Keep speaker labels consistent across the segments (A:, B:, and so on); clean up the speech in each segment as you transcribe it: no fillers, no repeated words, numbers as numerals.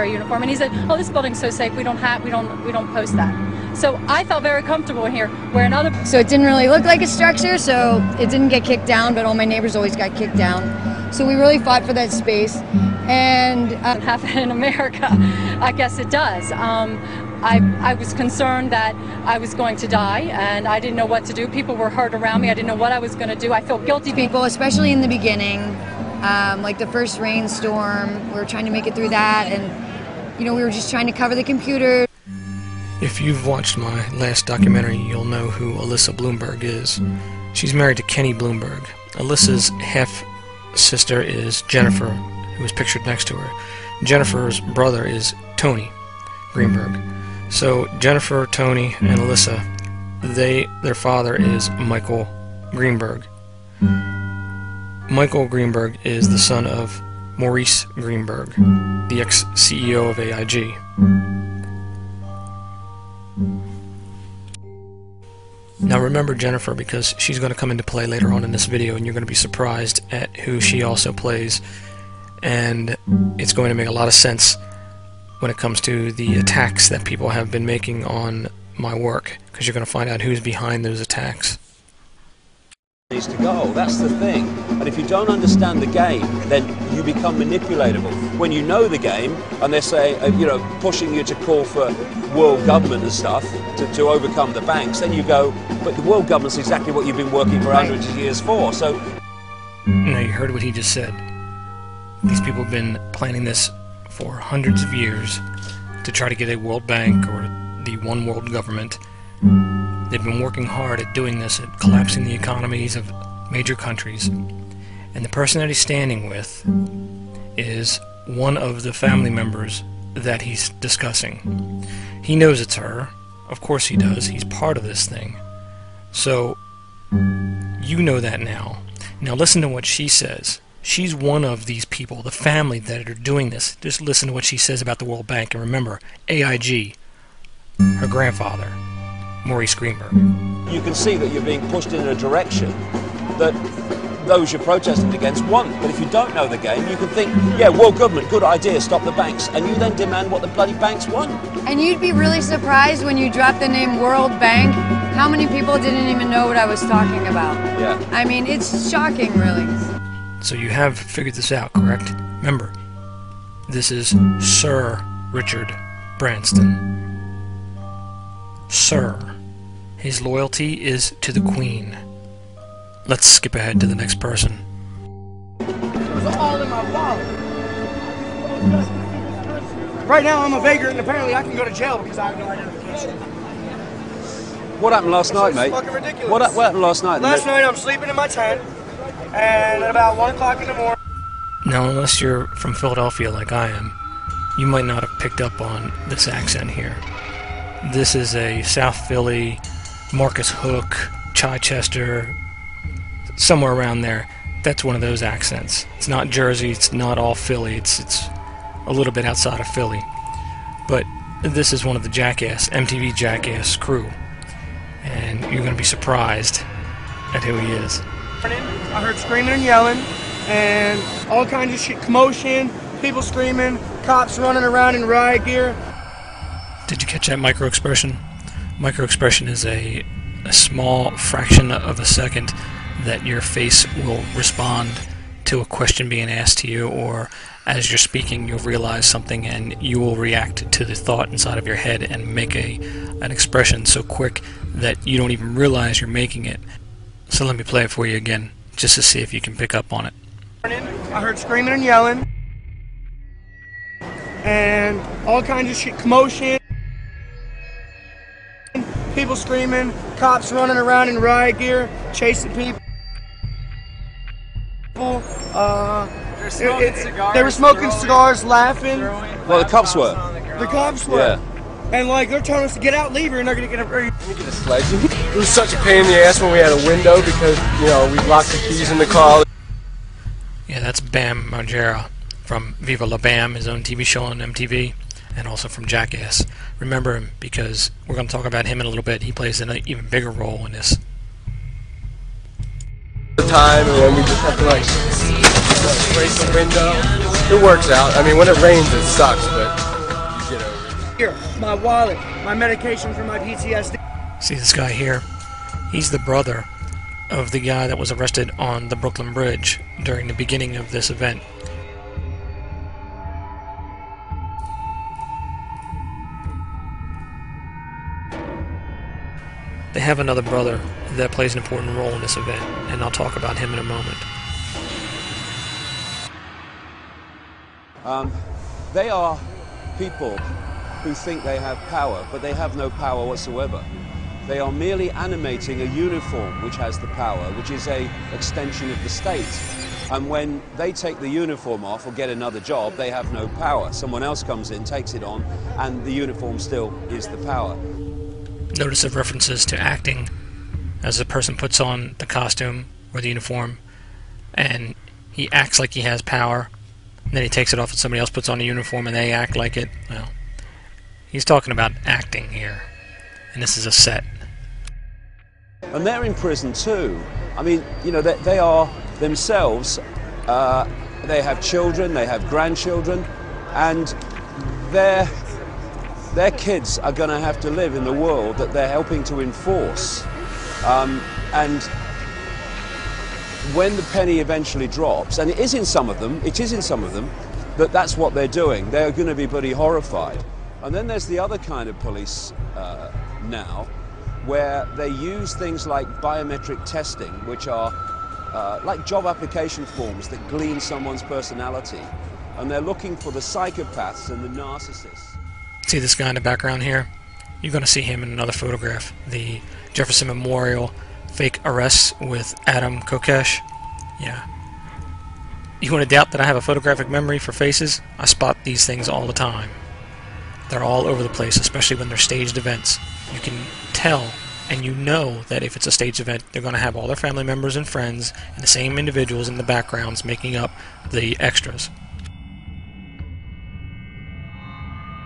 A: uniform, and he said, "Oh, this building's so safe. We don't post that." So I felt very comfortable in here, where another.
B: So it didn't really look like a structure, so it didn't get kicked down. But all my neighbors always got kicked down. So we really fought for that space, and
A: happen in America. I guess it does. I was concerned that I was going to die, and I didn't know what to do. People were hurt around me. I didn't know what I was going to do. I felt guilty.
B: People, especially in the beginning, like the first rainstorm, we were trying to make it through that, and we were just trying to cover the computer.
C: If you've watched my last documentary, you'll know who Alyssa Bloomberg is. She's married to Kenny Bloomberg. Alyssa's half-sister is Jennifer, who is pictured next to her. Jennifer's brother is Tony Greenberg. So Jennifer, Tony, and Alyssa, their father is Michael Greenberg. Michael Greenberg is the son of Maurice Greenberg, the ex-CEO of AIG. Now remember Jennifer, because she's going to come into play later on in this video, and you're going to be surprised at who she also plays, and it's going to make a lot of sense when it comes to the attacks that people have been making on my work, because you're going to find out who's behind those attacks.
D: Needs to go. That's the thing. And if you don't understand the game, then you become manipulatable. When you know the game, and they say, pushing you to call for world government and stuff to overcome the banks, then you go, but the world government's exactly what you've been working for hundreds of years for. So,
C: now you heard what he just said. These people have been planning this for hundreds of years to try to get a World Bank or the one world government. They've been working hard at doing this, at collapsing the economies of major countries. And the person that he's standing with is one of the family members that he's discussing. He knows it's her. Of course he does. He's part of this thing. So, you know that now. Now listen to what she says. She's one of these people, the family that are doing this. Just listen to what she says about the World Bank. And remember, AIG, her grandfather, Maurice Greenberg.
D: You can see that you're being pushed in a direction that those you're protesting against want. But if you don't know the game, you can think, yeah, world government, good idea, stop the banks. And you then demand what the bloody banks want.
B: And you'd be really surprised when you drop the name World Bank, how many people didn't even know what I was talking about.
D: Yeah.
B: I mean, it's shocking, really.
C: So you have figured this out, correct? Remember, this is Sir Richard Branson. Sir. His loyalty is to the Queen. Let's skip ahead to the next person.
E: It was all in my wallet. Right now I'm a vagrant, and apparently I can go to jail because I have no identification.
D: What happened last night, mate?
E: It's fucking ridiculous.
D: What happened last night?
E: Last night I'm sleeping in my tent, and at about 1 o'clock in the morning...
C: Now, unless you're from Philadelphia like I am, you might not have picked up on this accent here. This is a South Philly, Marcus Hook, Chichester, somewhere around there. That's one of those accents. It's not Jersey, it's not all Philly, it's a little bit outside of Philly. But this is one of the MTV Jackass crew. And you're going to be surprised at who he is.
E: I heard screaming and yelling, and all kinds of shit, commotion, people screaming, cops running around in riot gear.
C: Did you catch that micro-expression? Micro-expression is a small fraction of a second that your face will respond to a question being asked to you, or as you're speaking you'll realize something and you will react to the thought inside of your head and make an expression so quick that you don't even realize you're making it. So let me play it for you again, just to see if you can pick up on it.
E: I heard screaming and yelling, and all kinds of shit, commotion. People screaming, cops running around in riot gear, chasing people. They were smoking cigars, laughing.
D: Well, the cops were.
E: The cops were.
D: Yeah.
E: And like they're telling us to get out, leave here, and they're gonna get a.
F: It was such a pain in the ass when we had a window because we locked the keys in the car.
C: Yeah, that's Bam Margera from Viva La Bam, his own TV show on MTV. And also from Jackass. Remember him because we're going to talk about him in a little bit. He plays an even bigger role in this.
F: The time, and then we just have to scrape the window. It works out. I mean, when it rains, it sucks, but
E: Here, my wallet, my medication for my PTSD.
C: See this guy here? He's the brother of the guy that was arrested on the Brooklyn Bridge during the beginning of this event. They have another brother that plays an important role in this event, and I'll talk about him in a moment.
D: They are people who think they have power, but they have no power whatsoever. They are merely animating a uniform which has the power, which is an extension of the state. And when they take the uniform off or get another job, they have no power. Someone else comes in, takes it on, and the uniform still is the power.
C: Notice the references to acting as a person puts on the costume or the uniform, and he acts like he has power, and then he takes it off and somebody else puts on a uniform and they act like it. Well, he's talking about acting here, and this is a set.
D: And they're in prison too. I mean, you know, they are themselves, they have children, they have grandchildren, and their kids are going to have to live in the world that they're helping to enforce. And when the penny eventually drops, and it is in some of them, that's what they're doing. They're going to be bloody horrified. And then there's the other kind of police now, where they use things like biometric testing, which are like job application forms that glean someone's personality. And they're looking for the psychopaths and the narcissists.
C: See this guy in the background here? You're going to see him in another photograph. The Jefferson Memorial fake arrests with Adam Kokesh. Yeah. You want to doubt that I have a photographic memory for faces? I spot these things all the time. They're all over the place, especially when they're staged events. You can tell and you know that if it's a staged event, they're going to have all their family members and friends and the same individuals in the backgrounds making up the extras.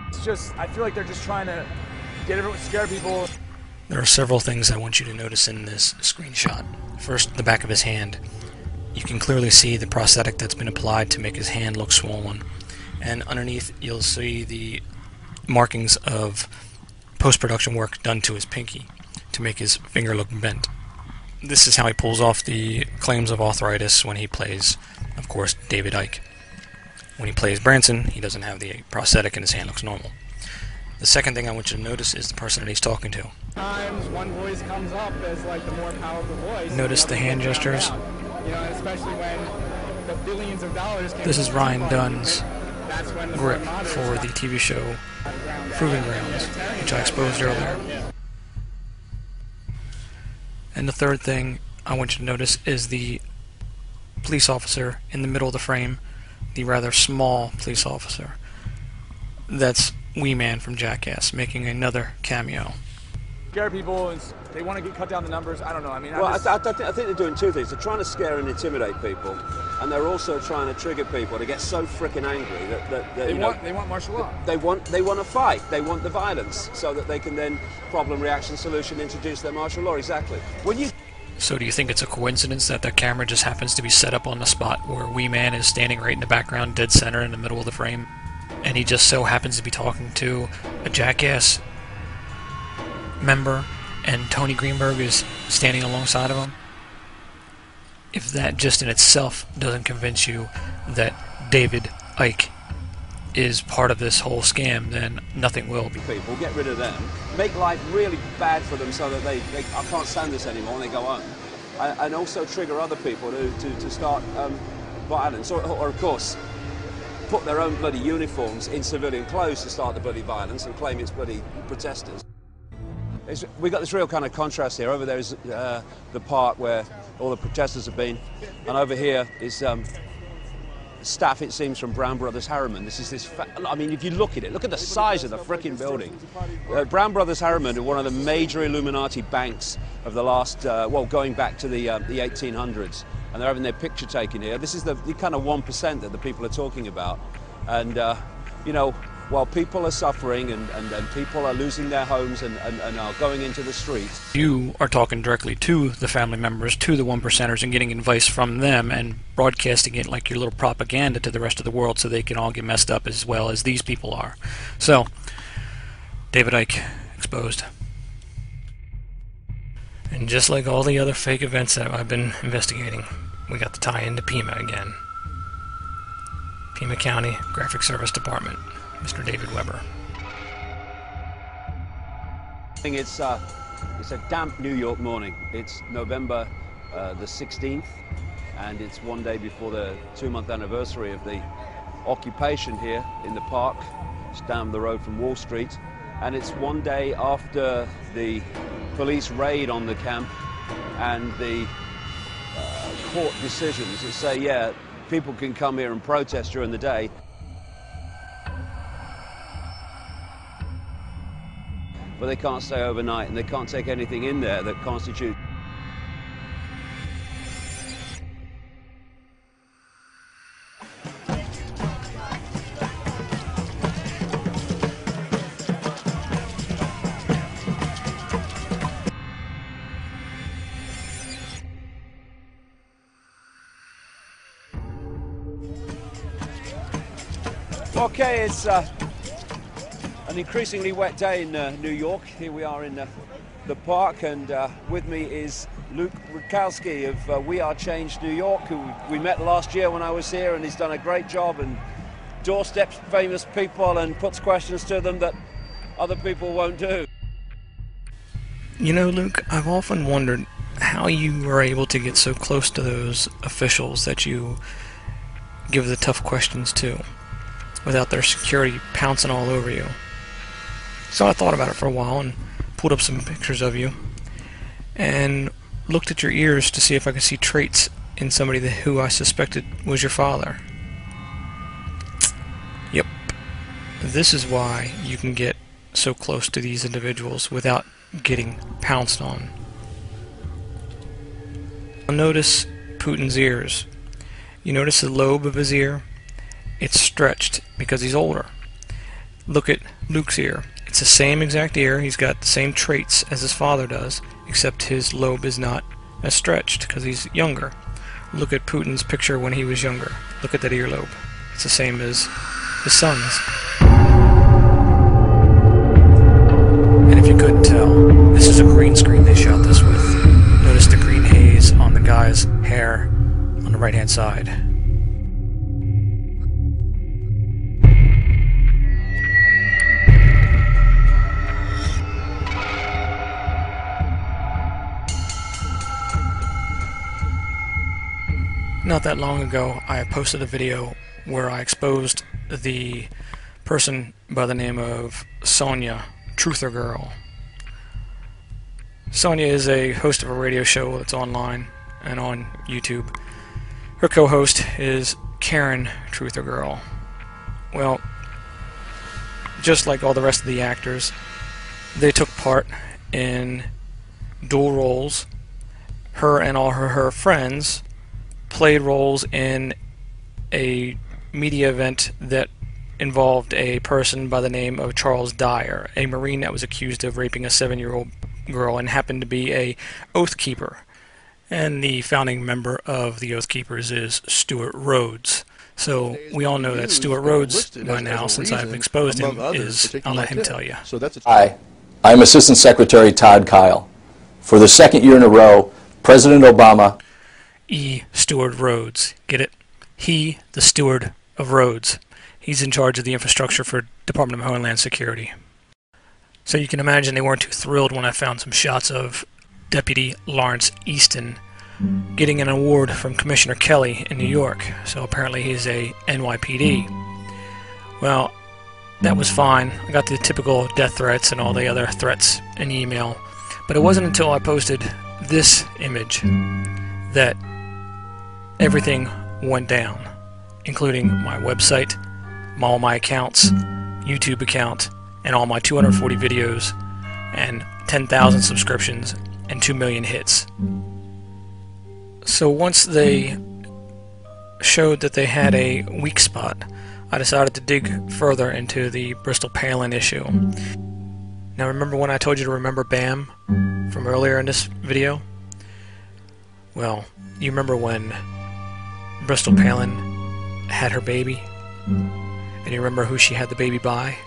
G: It's just, I feel like they're just trying to get everyone, scare people.
C: There are several things I want you to notice in this screenshot. First, the back of his hand. You can clearly see the prosthetic that's been applied to make his hand look swollen. And underneath, you'll see the markings of post-production work done to his pinky to make his finger look bent. This is how he pulls off the claims of arthritis when he plays, of course, David Icke. When he plays Branson, he doesn't have the prosthetic and his hand looks normal. The second thing I want you to notice is the person that he's talking to.
G: Times one voice comes up as like the more powerful voice.
C: Notice the hand gestures.
G: You know, especially when the billions of dollars came.
C: This is Ryan Dunn's grip for the TV show Proving Grounds, which I exposed earlier. And the third thing I want you to notice is the police officer in the middle of the frame, the rather small police officer. That's Wee Man from Jackass, making another cameo.
G: Scare people, and they want to cut down the numbers. I don't know. I mean,
D: well, I think they're doing two things. They're trying to scare and intimidate people, and they're also trying to trigger people to get so freaking angry that
G: they want martial law.
D: They want to fight. They want the violence, so that they can then problem, reaction, solution, introduce their martial law. Exactly.
C: So do you think it's a coincidence that the camera just happens to be set up on the spot where Wee Man is standing right in the background, dead center in the middle of the frame, and he just so happens to be talking to a Jackass member, and Tony Greenberg is standing alongside of him? If that just in itself doesn't convince you that David Icke is part of this whole scam, then nothing will.
D: People, get rid of them, make life really bad for them so that they I can't stand this anymore, and they go home. And also trigger other people to start violence, or of course, put their own bloody uniforms in civilian clothes to start the bloody violence and claim it's bloody protesters. We've got this real kind of contrast here. Over there is the part where all the protesters have been, and over here is staff, it seems, from Brown Brothers Harriman. This is I mean, if you look at it, look at the size of the frickin' building. Brown Brothers Harriman are one of the major Illuminati banks of the last, well, going back to the 1800s, and they're having their picture taken here. This is the kind of 1% that the people are talking about, and you know, while people are suffering and people are losing their homes and are going into the streets.
C: You are talking directly to the family members, to the 1%ers, and getting advice from them and broadcasting it like your little propaganda to the rest of the world so they can all get messed up as well as these people are. So, David Icke exposed. And just like all the other fake events that I've been investigating, we got to tie into Pima again. Pima County Graphic Service Department, Mr. David Weber.
D: It's a damp New York morning. It's November the 16th, and it's one day before the 2-month anniversary of the occupation here in the park. It's down the road from Wall Street, and it's one day after the police raid on the camp and the court decisions that say, yeah, people can come here and protest during the day. But they can't stay overnight, and they can't take anything in there that constitutes. Okay, it's an increasingly wet day in New York. Here we are in the park, and with me is Luke Rukowski of We Are Change New York, who we met last year when I was here, and he's done a great job and doorsteps famous people and puts questions to them that other people won't do.
C: You know, Luke, I've often wondered how you were able to get so close to those officials that you give the tough questions to without their security pouncing all over you. So I thought about it for a while and pulled up some pictures of you and looked at your ears to see if I could see traits in somebody who I suspected was your father. Yep. This is why you can get so close to these individuals without getting pounced on. Notice Putin's ears. You notice the lobe of his ear? It's stretched because he's older. Look at Luke's ear. It's the same exact ear. He's got the same traits as his father does, except his lobe is not as stretched because he's younger. Look at Putin's picture when he was younger. Look at that earlobe. It's the same as his son's. And if you couldn't tell, this is a green screen they shot this with. Notice the green haze on the guy's hair on the right-hand side. Not that long ago, I posted a video where I exposed the person by the name of Sonia, Truther Girl. Sonia is a host of a radio show that's online and on YouTube. Her co-host is Karen Truther Girl. Well, just like all the rest of the actors, they took part in dual roles. Her and all her friends played roles in a media event that involved a person by the name of Charles Dyer, a Marine that was accused of raping a 7-year-old girl and happened to be a Oath Keeper. And the founding member of the Oath Keepers is Stuart Rhodes. So we all know that Stuart Rhodes by now, since I've exposed him, is, I'll let him tell you.
H: Hi, I'm Assistant Secretary Todd Kyle. For the second year in a row, President Obama...
C: E. Stuart Rhodes. Get it? He, the steward of Rhodes. He's in charge of the infrastructure for Department of Homeland Security. So you can imagine they weren't too thrilled when I found some shots of Deputy Lawrence Easton getting an award from Commissioner Kelly in New York. So apparently he's a NYPD. Well, that was fine. I got the typical death threats and all the other threats in email. But it wasn't until I posted this image that everything went down, including my website, all my accounts, YouTube account, and all my 240 videos, and 10,000 subscriptions, and 2 million hits. So once they showed that they had a weak spot, I decided to dig further into the Bristol Palin issue. Now remember when I told you to remember BAM from earlier in this video? Well, you remember when Bristol Palin had her baby? And you remember who she had the baby by?